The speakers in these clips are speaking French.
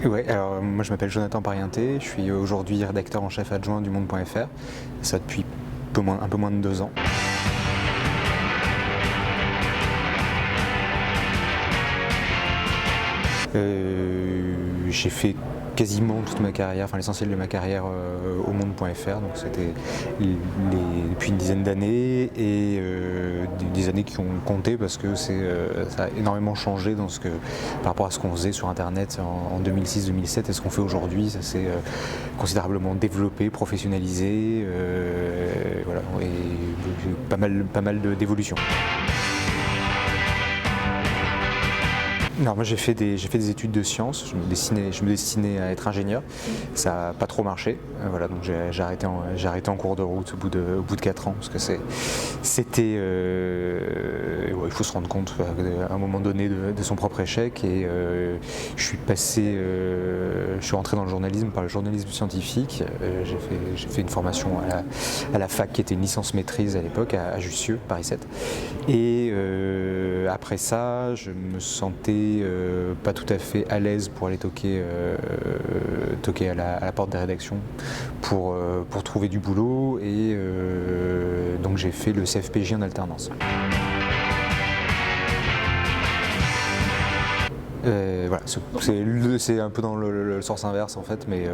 Ouais, alors moi je m'appelle Jonathan Parienté, je suis aujourd'hui rédacteur en chef adjoint du Monde.fr, ça depuis un peu moins de 2 ans. J'ai fait quasiment toute ma carrière, enfin l'essentiel de ma carrière au Monde.fr, donc c'était depuis une dizaine d'années et des années qui ont compté parce que ça a énormément changé par rapport à ce qu'on faisait sur internet en 2006-2007 et ce qu'on fait aujourd'hui. Ça s'est considérablement développé, professionnalisé, voilà, et pas mal d'évolutions. Non, moi j'ai fait des études de sciences, je me destinais à être ingénieur, ça n'a pas trop marché, voilà, donc j'ai arrêté en cours de route au bout de 4 ans, parce que c'était il faut se rendre compte à un moment donné de son propre échec, et je suis rentré dans le journalisme par le journalisme scientifique. J'ai fait une formation à la fac qui était une licence maîtrise à l'époque à Jussieu, Paris 7, et après ça je me sentais pas tout à fait à l'aise pour aller toquer à la porte des rédactions pour trouver du boulot, et donc j'ai fait le CFPJ en alternance. Voilà, c'est un peu dans le sens inverse en fait, mais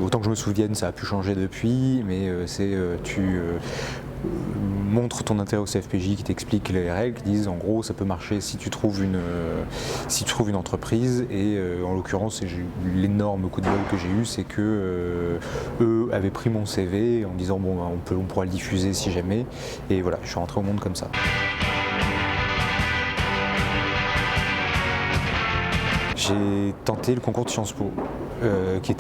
autant que je me souvienne, ça a pu changer depuis, mais tu montres ton intérêt au CFPJ, qui t'explique les règles, qui disent en gros ça peut marcher si tu trouves une entreprise, et en l'occurrence l'énorme coup de bol que j'ai eu, c'est que eux avaient pris mon CV en disant bon on pourra le diffuser si jamais, et voilà, je suis rentré au Monde comme ça. J'ai tenté le concours de Sciences Po,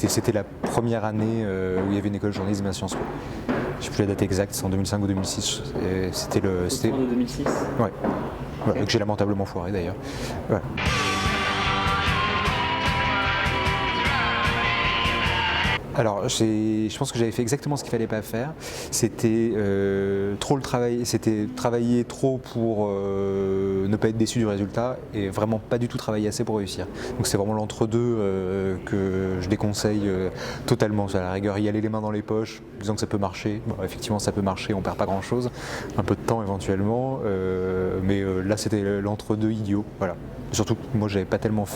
c'était la première année où il y avait une école de journalisme à Sciences Po. Je ne sais plus la date exacte, c'est en 2005 ou 2006. C'était en 2006. Ouais. Ouais, que j'ai lamentablement foiré d'ailleurs. Ouais. Alors, je pense que j'avais fait exactement ce qu'il fallait pas faire. C'était trop le travail, c'était travailler trop pour ne pas être déçu du résultat, et vraiment pas du tout travailler assez pour réussir. Donc c'est vraiment l'entre-deux que je déconseille totalement. À la rigueur, y aller les mains dans les poches, disant que ça peut marcher. Bon, effectivement, ça peut marcher, on perd pas grand-chose, un peu de temps éventuellement, mais là c'était l'entre-deux idiot. Voilà. Surtout que moi j'avais pas tellement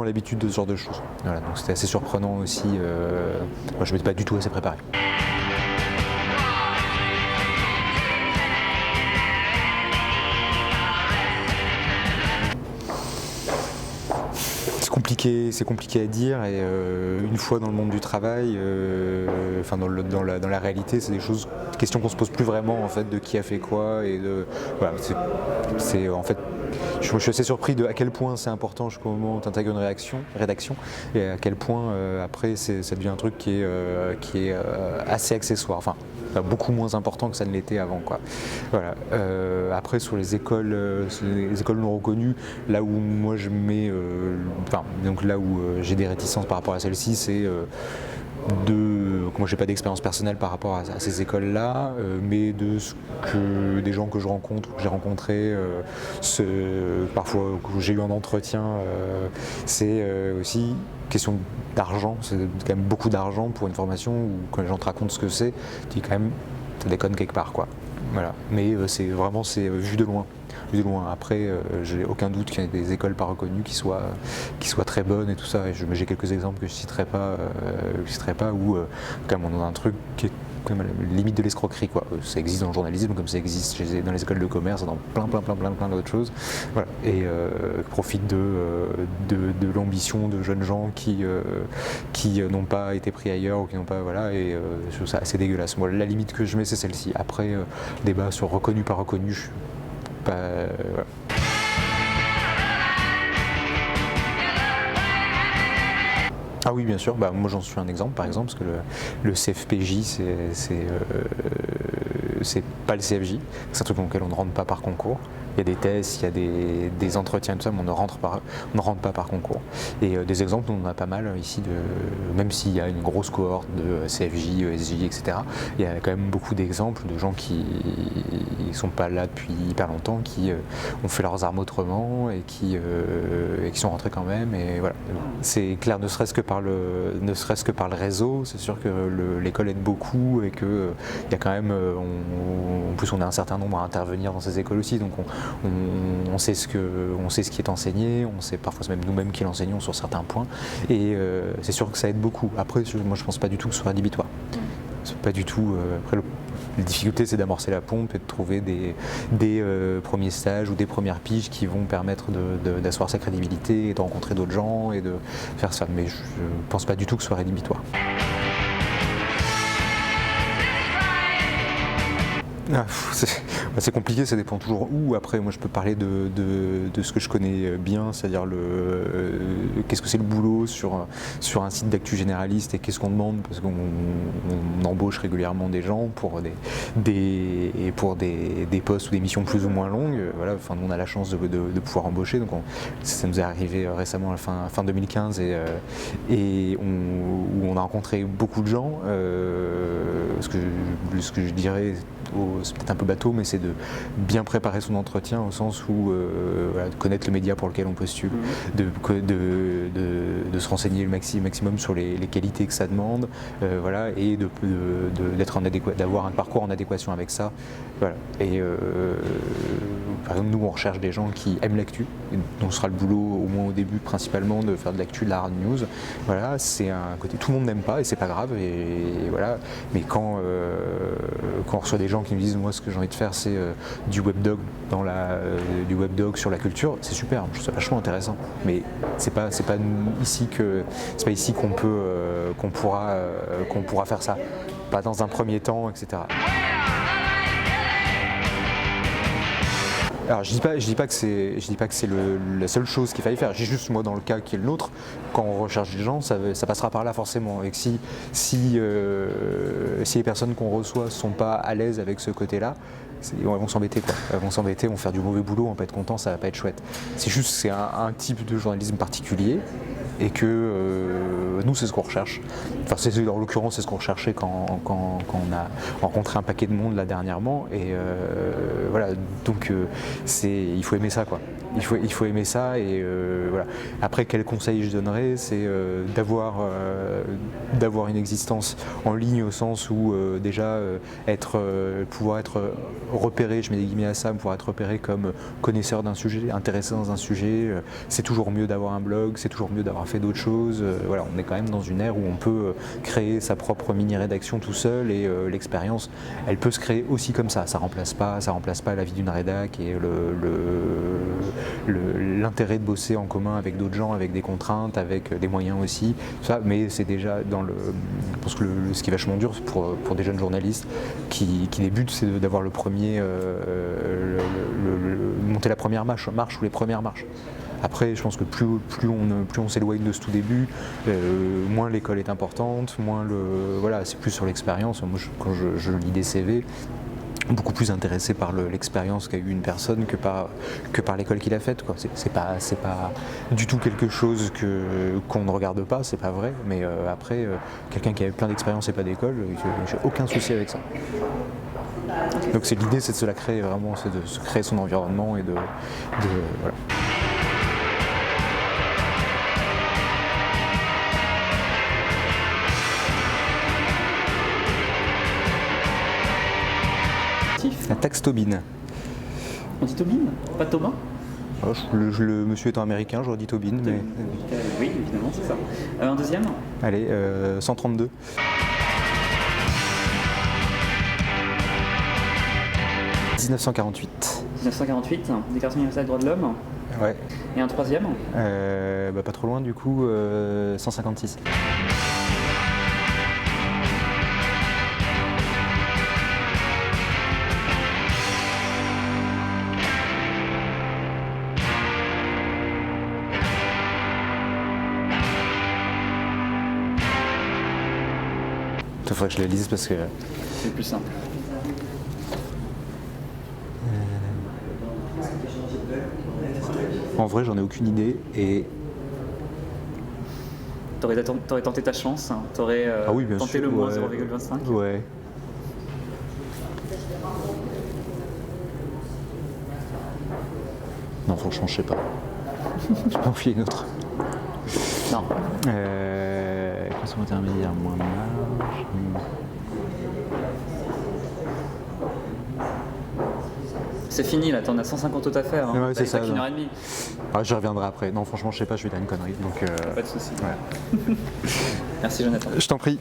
l'habitude de ce genre de choses. Voilà, donc c'était assez surprenant aussi. Moi je m'étais pas du tout assez préparé. C'est compliqué à dire, et une fois dans le monde du travail, enfin dans la réalité, c'est des questions qu'on se pose plus vraiment en fait, de qui a fait quoi, et voilà, c'est en fait. Je suis assez surpris à quel point c'est important jusqu'au moment où tu intègres une rédaction, et à quel point après ça devient un truc qui est assez accessoire, enfin beaucoup moins important que ça ne l'était avant, quoi. Voilà. Après sur les écoles non reconnues, là où moi je mets, donc là où j'ai des réticences par rapport à celle-ci, c'est moi j'ai pas d'expérience personnelle par rapport à ces écoles-là, mais des gens que je rencontre, que j'ai rencontrés, parfois que j'ai eu un entretien, c'est aussi question d'argent. C'est quand même beaucoup d'argent pour une formation où quand les gens te racontent ce que c'est, tu dis quand même ça déconne quelque part, quoi. Voilà. Mais c'est vu de loin. Après, j'ai aucun doute qu'il y ait des écoles pas reconnues qui soient très bonnes et tout ça. Et j'ai quelques exemples que je citerai pas, où quand même on a un truc qui est quand même à la limite de l'escroquerie, quoi. Ça existe dans le journalisme comme ça existe dans les écoles de commerce, dans plein d'autres choses. Voilà. Et profite de l'ambition de jeunes gens qui n'ont pas été pris ailleurs, ou qui n'ont pas, voilà. Et je trouve ça assez dégueulasse. Moi, la limite que je mets, c'est celle-ci. Après, débat sur reconnu pas reconnu, je suis pas. Voilà. Ah oui, bien sûr. Moi j'en suis un exemple, par exemple, parce que le CFPJ, c'est pas le CFJ, c'est un truc dans lequel on ne rentre pas par concours. Il y a des tests, il y a des entretiens et tout ça, mais on ne rentre pas par concours. Et des exemples, on en a pas mal ici, même s'il y a une grosse cohorte de CFJ, ESJ, etc., il y a quand même beaucoup d'exemples de gens qui ne sont pas là depuis hyper longtemps, qui ont fait leurs armes autrement et qui sont rentrés quand même. Et voilà. C'est clair, ne serait-ce que par le réseau, c'est sûr que l'école aide beaucoup et qu'il y a quand même, en plus on a un certain nombre à intervenir dans ces écoles aussi, donc on sait ce qui est enseigné, on sait parfois même nous-mêmes qui l'enseignons sur certains points, et c'est sûr que ça aide beaucoup. Après, moi je pense pas du tout que ce soit rédhibitoire. C'est pas du tout. Après, la difficulté, c'est d'amorcer la pompe et de trouver des premiers stages ou des premières piges qui vont permettre d'asseoir sa crédibilité et de rencontrer d'autres gens et de faire ça. Mais je pense pas du tout que ce soit rédhibitoire. C'est compliqué, ça dépend toujours où. Après, moi je peux parler de ce que je connais bien, c'est-à-dire qu'est-ce que c'est le boulot sur un site d'actu généraliste et qu'est-ce qu'on demande, parce qu'on embauche régulièrement des gens pour des postes ou des missions plus ou moins longues. Voilà, enfin, nous on a la chance de pouvoir embaucher, donc ça nous est arrivé récemment à la fin 2015 où on a rencontré beaucoup de gens. Ce que je dirais, c'est peut-être un peu bateau, mais c'est de bien préparer son entretien au sens où voilà, de connaître le média pour lequel on postule, de se renseigner le maximum sur les qualités que ça demande, voilà, et d'avoir un parcours en adéquation avec ça. Voilà. Et par exemple, nous on recherche des gens qui aiment l'actu, donc ce sera le boulot au moins au début principalement de faire de l'actu, de la hard news. Voilà, c'est un côté tout le monde n'aime pas et c'est pas grave, et voilà. Mais quand on reçoit des gens qui nous disent moi ce que j'ai envie de faire c'est du webdoc sur la culture, c'est super, je trouve ça vachement intéressant. Mais c'est pas ici qu'on pourra faire ça, pas dans un premier temps, etc. Alors je dis pas que c'est la seule chose qu'il faille faire. Je dis juste, moi dans le cas qui est le nôtre, quand on recherche des gens, ça passera par là forcément. Et que si les personnes qu'on reçoit ne sont pas à l'aise avec ce côté-là, elles vont s'embêter quoi. Elles vont s'embêter, vont faire du mauvais boulot, on va pas être content, ça va pas être chouette. C'est juste, c'est un type de journalisme particulier. Et que nous c'est ce qu'on recherche. Enfin en l'occurrence c'est ce qu'on recherchait quand on a rencontré un paquet de monde là dernièrement, et voilà, donc il faut aimer ça quoi. Il faut aimer ça, et voilà. Après, quel conseil je donnerais, c'est d'avoir une existence en ligne, au sens où déjà pouvoir être repéré, je mets des guillemets à ça, pouvoir être repéré comme connaisseur d'un sujet, intéressé dans un sujet. C'est toujours mieux d'avoir un blog, c'est toujours mieux d'avoir fait d'autres choses. Voilà, on est quand même dans une ère où on peut créer sa propre mini-rédaction tout seul, et l'expérience, elle peut se créer aussi comme ça. Ça remplace pas la vie d'une rédac et l'intérêt de bosser en commun avec d'autres gens, avec des contraintes, avec des moyens aussi, ça, mais c'est déjà je pense que ce qui est vachement dur pour des jeunes journalistes qui débutent, c'est d'avoir le premier, monter la première marche ou les premières marches. Après, je pense que plus on s'éloigne de ce tout début, moins l'école est importante, voilà, c'est plus sur l'expérience. Moi, quand je lis des CV, beaucoup plus intéressé par l'expérience qu'a eu une personne que par l'école qu'il a faite, quoi. C'est pas du tout quelque chose qu'on ne regarde pas, c'est pas vrai, mais après, quelqu'un qui avait plein d'expérience et pas d'école, j'ai aucun souci avec ça. Donc l'idée, c'est de se la créer vraiment, c'est de se créer son environnement et voilà. La taxe Tobin. On dit Tobin, pas Thomas? Le monsieur étant américain, j'aurais dit Tobin. Mais... oui, évidemment, c'est ça. Un deuxième? Allez, 132. « 1948. 1948, Déclaration universelle des droits de l'homme. Ouais. Et un troisième? Pas trop loin du coup, 156. Il faudrait que je les lise parce que... C'est plus simple. En vrai, j'en ai aucune idée et T'aurais tenté ta chance, hein. T'aurais ah oui, bien tenté sûr, le moins ouais. 0,25. Ouais. Non, franchement, je sais pas. Je peux en filer une autre. Non. Équation intermédiaire, moins marge. C'est fini là, t'en as 150 autres à faire. Hein. Ouais, c'est ça, Pas qu'une non. heure et demie. Ah, j'y reviendrai après. Non, franchement, je sais pas, je vais dire une connerie. Donc, Pas de soucis. ouais. Merci Jonathan. Je t'en prie.